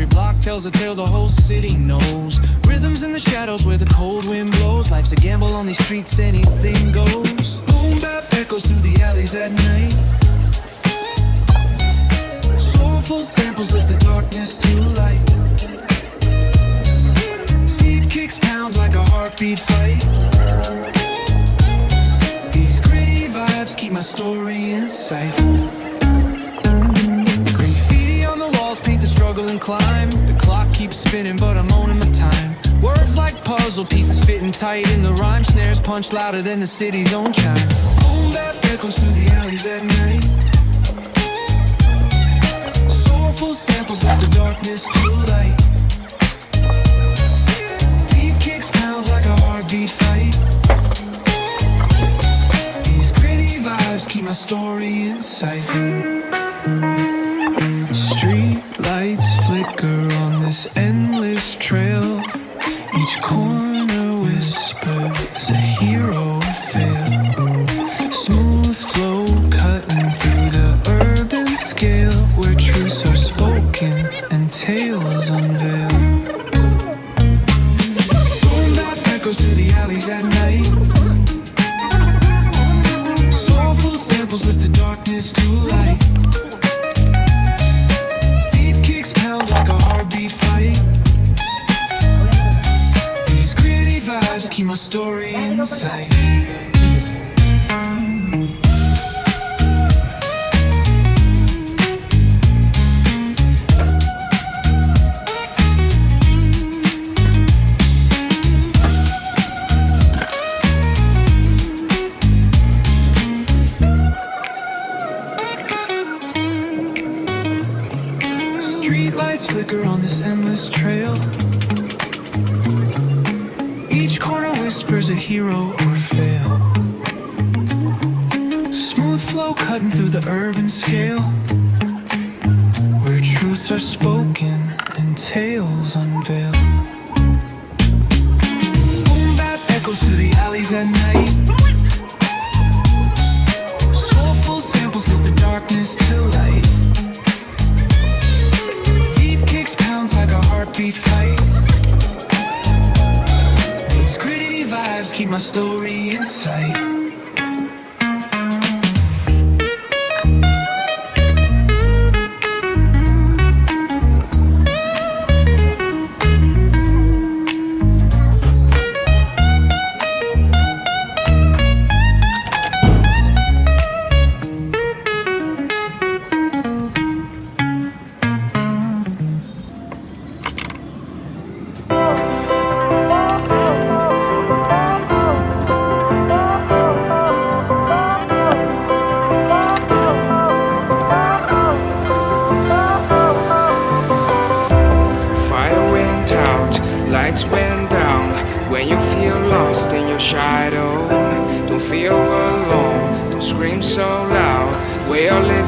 Every block tells a tale the whole city knows. Rhythms in the shadows where the cold wind blows. Life's a gamble on these streets, anything goes. Boom bap echoes through the alleys at night. Soulful samples lift the darkness to light. Deep kicks pound like a heartbeat fight. These gritty vibes keep my story in sight. Graffiti on the walls paint the struggle and climb. The clock keeps spinning but I'm owning my time. Words like puzzle pieces fitting tight in the rhyme. Snares punch louder than the city's own chime. Boom bap echoes through the alleys at night. Soulful samples lift the darkness to light. Deep kicks pound like a heartbeat fight. These gritty vibes keep my story in sight. Street lights flicker on this endless trail. Each corner whispers a hero fail. Smooth flow cutting through the urban scale, where truths are spoken and tales unveil. Boom bap echoes through the alleys at night. Soulful samples lift the darkness to light. Deep kicks pound like a heartbeat fight. These gritty vibes keep my story in sight. Streetlights flicker on this endless trail. Each corner whispers a hero or fail. Smooth flow cutting through the urban scale, where truths are spoken and tales unveil. Boom bap echoes through the alleys at night. Soulful samples lift the darkness to light. Like a heartbeat fight. These gritty vibes keep my story in sight. Lights went down when you feel lost in your shadow. Don't feel alone, don't scream so loud. We are living